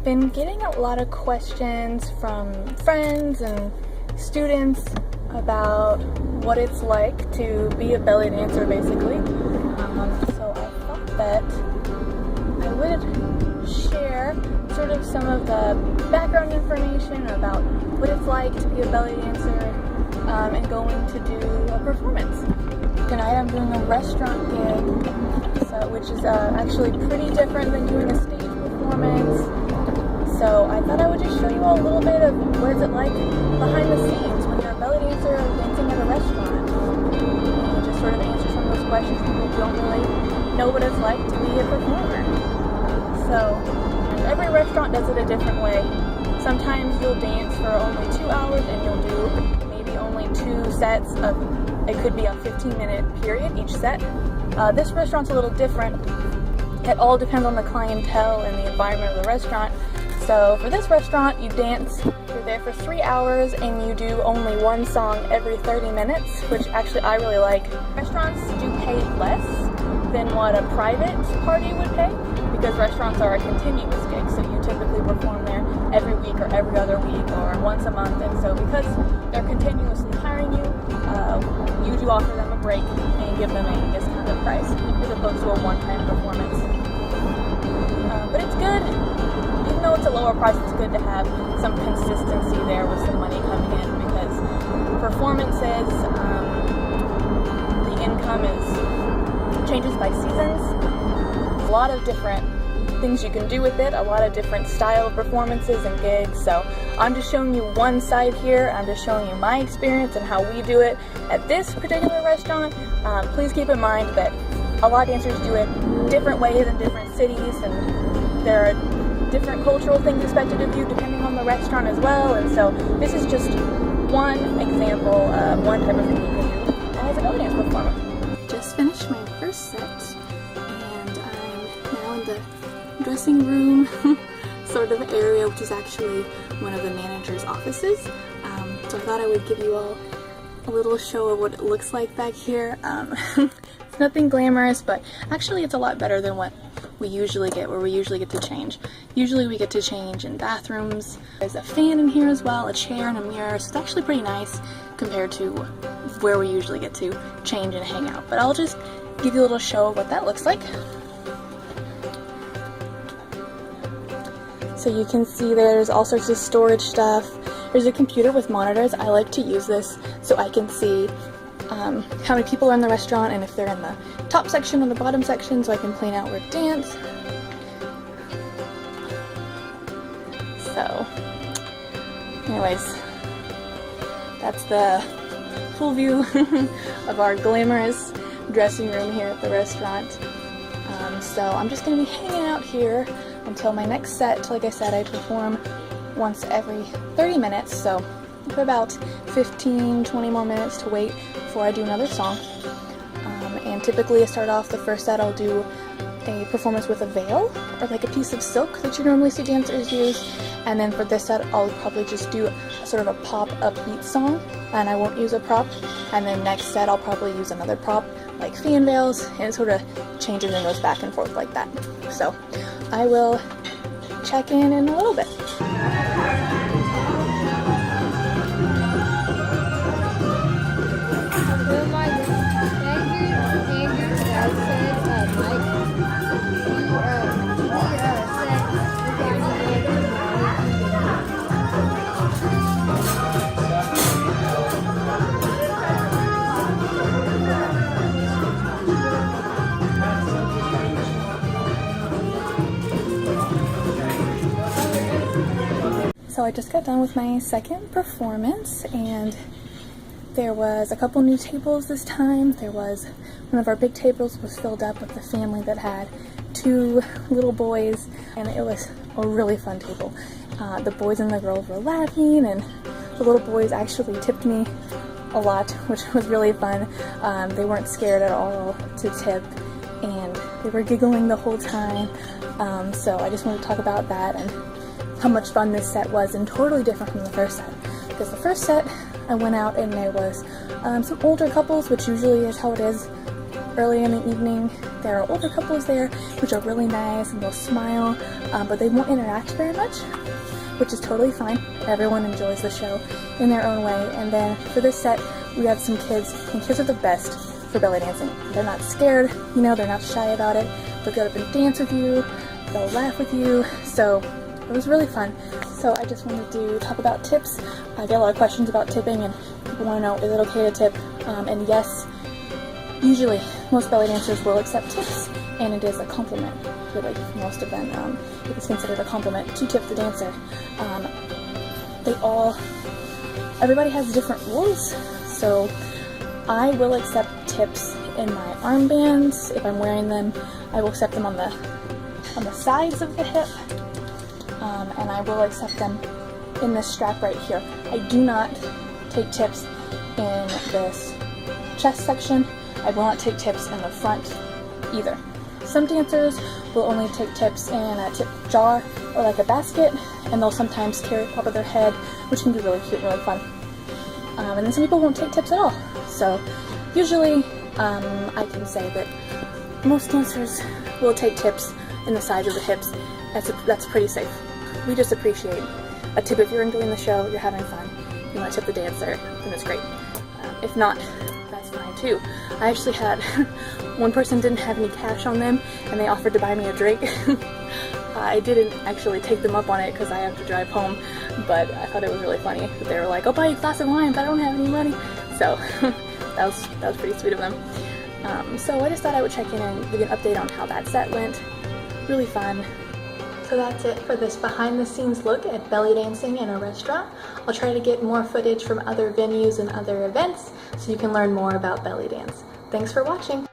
been getting a lot of questions from friends and students about what it's like to be a belly dancer, basically. So I thought that I would share sort of some of the background information about what it's like to be a belly dancer and going to do a performance. Tonight I'm doing a restaurant gig, which is actually pretty different than doing a stage performance. So I thought I would just show you all a little bit of what is it like behind the scenes when you're a belly dancer dancing at a restaurant. And just sort of answer some of those questions people don't really know what it's like to be a performer. So every restaurant does it a different way. Sometimes you'll dance for only 2 hours and you'll do maybe only 2 sets of, it could be a 15-minute period each set. This restaurant's a little different. It all depends on the clientele and the environment of the restaurant. So for this restaurant, you dance, you're there for 3 hours, and you do only 1 song every 30 minutes, which actually I really like. Restaurants do pay less than what a private party would pay, because restaurants are a continuous gig, so you typically perform there every week or every other week or once a month, and so because they're continuously hiring you, you do offer them a break and give them a discounted price as opposed to a one-time performance. But it's good. Even though it's a lower price, it's good to have some consistency there with some money coming in, because performances, the income changes by seasons. A lot of different things you can do with it, a lot of different style of performances and gigs. So I'm just showing you one side here. I'm just showing you my experience and how we do it at this particular restaurant. Please keep in mind that a lot of dancers do it different ways in different cities, and there are different cultural things expected of you depending on the restaurant as well. And so this is just one example of one type of thing you can do as a belly dance performer. Just finished my first set, and I'm now in the dressing room sort of area, which is actually one of the manager's offices. So I thought I would give you all a little show of what it looks like back here. It's nothing glamorous, but actually it's a lot better than what we usually get, where we usually get to change. Usually we get to change in bathrooms. There's a fan in here as well, a chair and a mirror, so it's actually pretty nice compared to where we usually get to change and hang out. But I'll just give you a little show of what that looks like. So you can see there's all sorts of storage stuff. There's a computer with monitors. I like to use this so I can see how many people are in the restaurant and if they're in the top section or the bottom section, so I can plan out where to dance. So anyways, that's the full view of our glamorous dressing room here at the restaurant. So I'm just going to be hanging out here until my next set. Like I said, I perform once every 30 minutes, so for about 15-20 more minutes to wait before I do another song. And typically I start off the first set, I'll do a performance with a veil or like a piece of silk that you normally see dancers use, and then for this set I'll probably just do sort of a pop upbeat song and I won't use a prop, and then next set I'll probably use another prop like fan veils, and it sort of changes and goes back and forth like that. So I will check in a little bit. So I just got done with my second performance, and there was a couple new tables this time. There was one of our big tables was filled up with a family that had 2 little boys, and it was a really fun table. The boys and the girls were laughing, and the little boys actually tipped me a lot, which was really fun. They weren't scared at all to tip, and they were giggling the whole time. So I just wanted to talk about that and how much fun this set was, and totally different from the first set. Because the first set, I went out and there was some older couples, which usually is how it is early in the evening, there are older couples there, which are really nice, and they'll smile, but they won't interact very much, which is totally fine. Everyone enjoys the show in their own way. And then for this set, we have some kids, and kids are the best for belly dancing. They're not scared, you know, they're not shy about it. They'll get up and dance with you, they'll laugh with you, so it was really fun. So I just wanted to talk about tips. I get a lot of questions about tipping, and people want to know, is it okay to tip? And yes, usually most belly dancers will accept tips, and it is a compliment. Really, most of them, it is considered a compliment to tip the dancer. Everybody has different rules, so I will accept tips in my armbands. If I'm wearing them, I will accept them on the sides of the hip, and I will accept them in this strap right here. I do not take tips in this chest section. I will not take tips in the front either. Some dancers will only take tips in a tip jar or like a basket, and they'll sometimes carry it top of their head, which can be really cute and really fun. And then some people won't take tips at all. So usually I can say that most dancers will take tips in the sides of the hips. That's pretty safe. We just appreciate a tip. If you're enjoying the show, you're having fun, you want to tip the dancer, then it's great. If not, that's fine too. I actually had one person didn't have any cash on them, and they offered to buy me a drink. I didn't actually take them up on it because I have to drive home, but I thought it was really funny that they were like, "I'll buy you a glass of wine, but I don't have any money." So that was pretty sweet of them. So I just thought I would check in and give you an update on how that set went. Really fun. So that's it for this behind the scenes look at belly dancing in a restaurant. I'll try to get more footage from other venues and other events so you can learn more about belly dance. Thanks for watching.